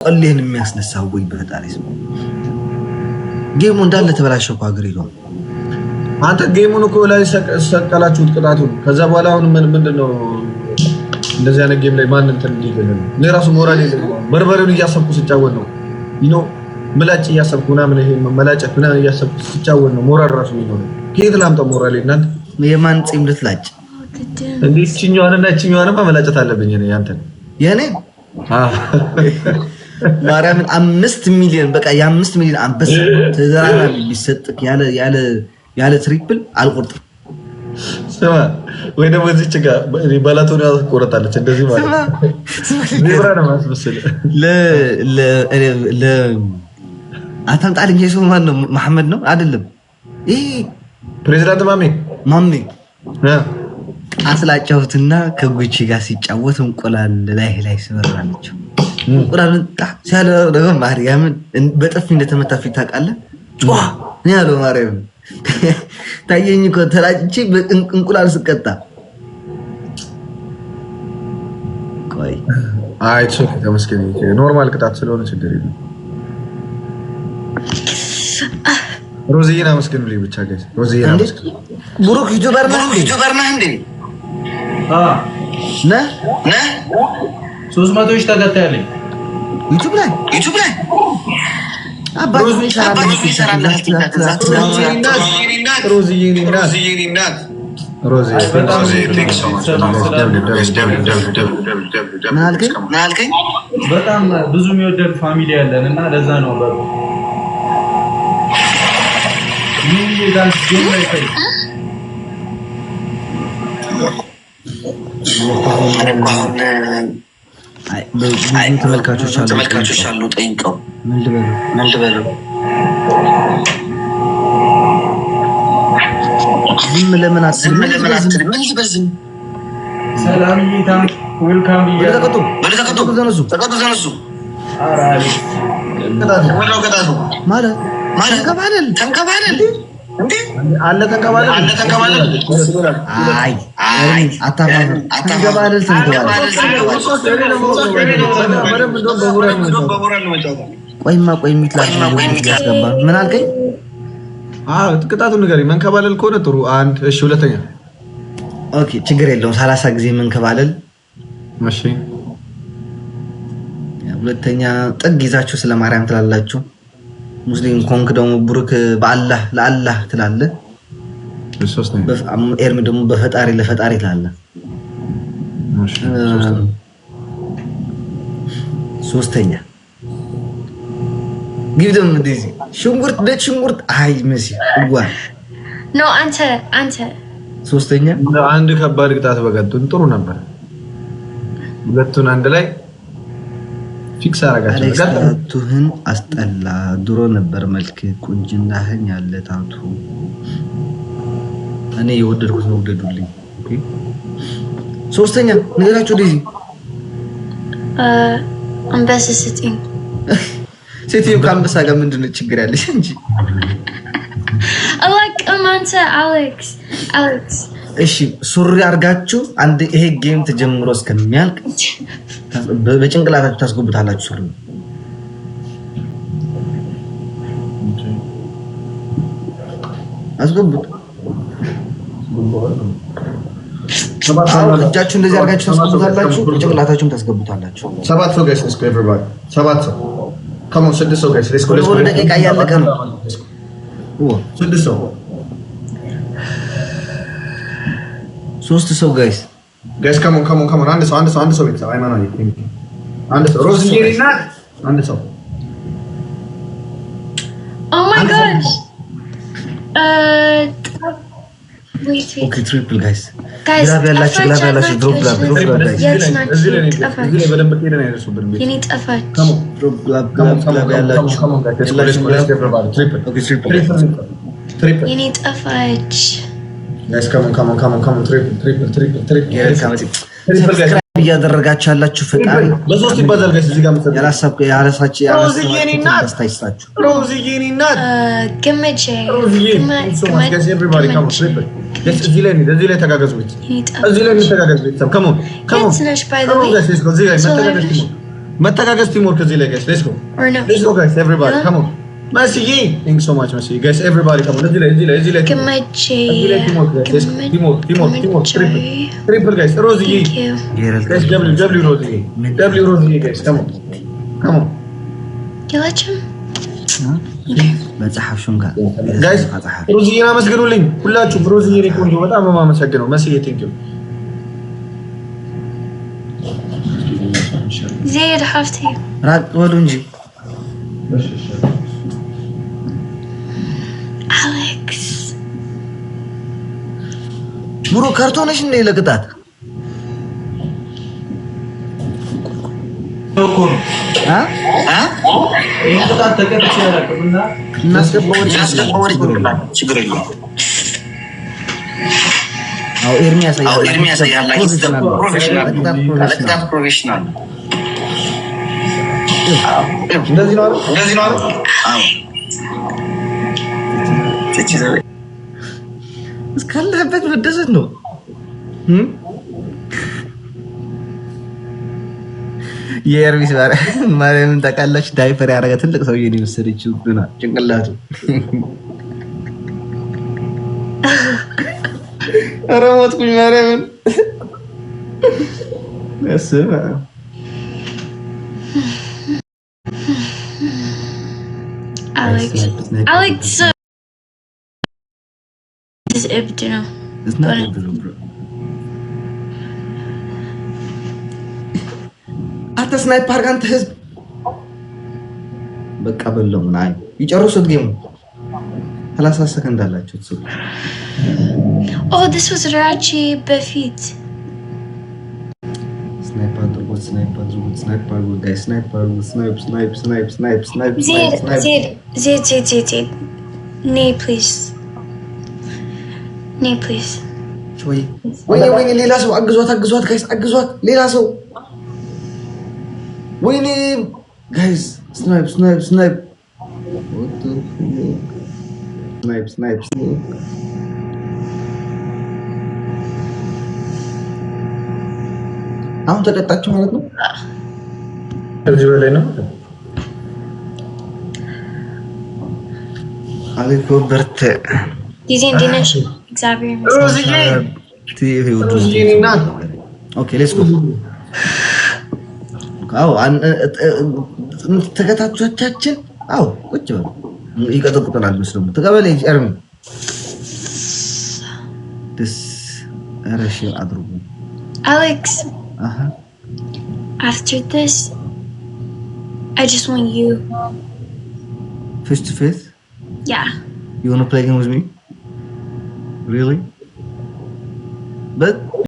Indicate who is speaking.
Speaker 1: ቀልህን የሚያስነሳው ወይ በፈጣሪ ስም ጌሙ እንዳለ ተበላሸው ሀገር ይለው
Speaker 2: አንተ ጌሙን እኮ ላይ ሰቀላችሁት ቅጣቱን ከዛ በኋላ አሁን ምንድነው እንደዚህ አይነት ጌም ላይ ማን እንትን ይገኛል ለራሱ ሞራል የለም በርበሬውን እያሰብኩ ስጫወት ነው ምላጭ እያሰብኩና ምን ይሄ መላጨትና እያሰብኩ ስጫወት ነው ሞራል ራሱ ነው ከየት ላምጣ ሞራል እናንተ
Speaker 1: የማን ጺም ልትላጭ
Speaker 2: እንዴ እቺኛዋንማ መላጨት አለብኝ እኔ ያንተን
Speaker 1: የኔ ማርያምን 5 ሚሊዮን በቃ የ5 ሚሊዮን አንበሳ ተዘራራ ቢሰጥክ ያለ ትሪፕል አልቆርጥም
Speaker 2: ስማ ወይ ደግሞ እዚህ ጋር ባላቶን ያቆረጣለች እንደዚህ ማለት ሊብራ ነው ማስበሰለ ለ
Speaker 1: አታምጣልኝ የሰው ማን ነው መሐመድ ነው አይደለም ይሄ
Speaker 2: ፕሬዝዳንት ማሜ
Speaker 1: አስላጫውትና ከጉቺ ጋር ሲጫወት እንቁላል ላይ ስበራለች እንቁላልን ሲያለ ደግሞ ማርያምን በጥፊ እንደተመታ ፊት ታውቃለህ ጮህ ነው ያለው ማርያም ታየኝ እኮ ተላጭቼ እንቁላል ስቀጣ ቆይ
Speaker 2: አይ ቼክ ተመስገን ኖርማል ቅጣት ስለሆነ ችግር የለም ሮዚና መስገኑልኝ ብቻ ጋይስ ሮዚና መስገኑ
Speaker 1: ብሩክ ዩቲዩበር ነህ እንዴ ነህ
Speaker 3: 300 ሺህ ተከታይ አለኝ
Speaker 1: ዩቲዩብ ላይ አባቱ ይሰራል
Speaker 2: ሮዚ
Speaker 3: በጣም ብዙ የሚወደድ ፋሚሊ ያለን እና ለዛ ነው ምን ይላል ጌም ላይ ታይ
Speaker 1: ተመልካቾች አሉ ጠይቀው ምን ልበሉ ዝም ለምን አትልም ምን ይበዝም
Speaker 3: ሰላም ይታ ዌልካም
Speaker 1: ተቀጡ ተነሱ
Speaker 3: አራሊ
Speaker 2: ቅጣቱ
Speaker 1: ማለት ተንከባለል እንዴ
Speaker 2: አለ ተንከባለል
Speaker 1: አይ አታፋፈር ተንከባለል ቆይማ ያስገባ ምን አልከኝ
Speaker 2: ቅጣቱን ንገረኝ መንከባለል ከሆነ ጥሩ አንድ እሺ ሁለተኛ
Speaker 1: ኦኬ ችግር የለውም 30 ጊዜ መንከባለል
Speaker 2: እሺ
Speaker 1: ሁለተኛ ጥግ ይዛችሁ ስለ ማርያም ትላላችሁ ሙስሊም ኮንክ ደግሞ ብሩክ በአላህ ለአላህ ትላለህ ኤርሚ ደግሞ በፈጣሪ ለፈጣሪ ትላለህ ሶስተኛ ግብደም እንደዚህ ሽንኩርት አይ መሲ ዋ
Speaker 4: ኖ አንተ
Speaker 1: ሶስተኛ
Speaker 2: አንድ ከባድ ቅጣት በቀጡን ጥሩ ነበር ሁለቱን አንድ ላይ ፊክስ አረጋችሁ
Speaker 1: ታቱህን አስጠላ ድሮ ነበር መልክ ቁንጅናህን ያለ ታቱ እኔ የወደድኩት ነው ወደዱልኝ ኦኬ ሶስተኛ ንገራችሁ እንደዚህ
Speaker 4: አንበሳ ስጪኝ
Speaker 1: ሴትዮ ከአንበሳ ጋር ምንድነው ችግር ያለሽ እንጂ
Speaker 4: አንተ አሌክስ
Speaker 1: እሺ ሱሪ አርጋችሁ አንድ ይሄ ጌም ተጀምሮ እስከሚያልቅ በጭንቅላታችሁ ታስገቡታላችሁ ሱሪ አስገቡት እጃችሁ እንደዚህ አርጋችሁ ታስገቡታላችሁ በጭንቅላታችሁም ታስገቡታላችሁ
Speaker 2: ሰባት ሰው ጋይስ እስከ ኤቨሪባዲ ሰባት ሰው come on ስድስት ሰው ጋይስ ሌትስ ጎ
Speaker 1: ወደ ደቂቃ ያለቀ ነው
Speaker 2: ስድስት ሰው
Speaker 1: ሶስት ሰው ጋይስ
Speaker 2: come on አንድ ሰው ቤተሰብ አይማናዊ አንድ ሰው ሮዝሜሪና አንድ ሰው
Speaker 4: oh my gosh wait
Speaker 1: okay triple guys grab ያላችሁ drop guys
Speaker 2: እዚህ ላይ በደንብ ሄደን አይደርሱብን
Speaker 4: የኔ ጠፋች
Speaker 2: come on drop ያላችሁ come on guys let's triple okay triple
Speaker 4: የኔ ጠፋች
Speaker 2: guys come on triple
Speaker 1: እያደረጋችሁ ያላችሁ ፈጣሪ
Speaker 2: በሶስት ይባዛል ጋይስ እዚህ ጋር መሰለኝ
Speaker 1: ያላሰብኩ ያላሳችሁ
Speaker 2: ሮዚዬ ናት
Speaker 4: ገመቼ
Speaker 2: guys everybody come on triple እዚህ ላይ ተጋገዙ ቤት እዚህ ላይ ተጋገዙ ቤት come on guys let's go እዚህ ላይ መተጋገዝ መተጋገዝ ቲም ወርክ እዚህ ላይ guys let's go
Speaker 4: Or no?
Speaker 2: let's go guys everybody
Speaker 4: Yeah.
Speaker 2: come on Messi thanks so much Messi guys everybody come on እዚህ ላይ
Speaker 4: Kamachi.
Speaker 2: team work guys let's go team work triple guys Rosie
Speaker 4: Thank you.
Speaker 2: guys W Rosie W Rosie guys come on
Speaker 4: You let him?
Speaker 1: መጽሐፍ ሹንጋ
Speaker 2: guys ሮዚዬን አመስግኑልኝ ሁላችሁም ሮዚዬ ቆንጆ በጣም ነው የማመሰግነው መስዬ thank you
Speaker 4: Zaid Hafti.
Speaker 1: ራቅ በሉ እንጂ
Speaker 4: Alex.
Speaker 1: ብሮ ካርቶንሽ እንደ ለቅጣት
Speaker 3: ይሄን ቅጣት ተቀጥቼ አላውቅምና
Speaker 1: እናስገባው ችግር የለውም። አዎ ኤርሚያስ ያያላ ፕሮፌሽናል
Speaker 2: እንደዚህ ነው
Speaker 1: አዎ እስካለህበት መደሰት ነው። የኤርሚስ ማርያምን ታውቃላችሁ? ዳይፐር ያደረገ ትልቅ ሰውዬ ነው የወሰደችው ግና ጭንቅላቱ ኧረ ሞትኩኝ ማርያምን እስማ
Speaker 4: Alex. This is Ibdino.
Speaker 1: It's not Ibdino, bro. አንተ ስናይፐር አድርገህ አንተ ህዝብ በቃ በለው ምን አይ ይጨርሱት ጌሙ 30 ሰከንድ አላችሁ እሱ
Speaker 4: Oh, this was Rachi በፊት
Speaker 1: ስናይፐር አድርጎት ጋይስ ስናይፕ
Speaker 4: Zed. Nay, please.
Speaker 1: ወይኔ ሌላ ሰው አግዟት ጋይስ አግዟት ሌላ ሰው ወይኔ ጋይስ ስናይፕ አሁን ተቀጣችሁ ማለት ነው።
Speaker 2: ከዚህ በላይ ነው።
Speaker 1: አለኮ በርተ
Speaker 4: ዲዛይን ዲነሽ እግዚአብሔር
Speaker 1: ኦኬ ሌትስ ጎ አው ተከታታዮቻችን አው ቁጭ በሉ ይቀጥቁናል መስሎ ተቀበለ ኤርሚ this አረሽ አድርጉ
Speaker 4: Alex. After this, I just want you.
Speaker 1: Face to face?
Speaker 4: Yeah.
Speaker 1: You wanna play a game with me? Really? But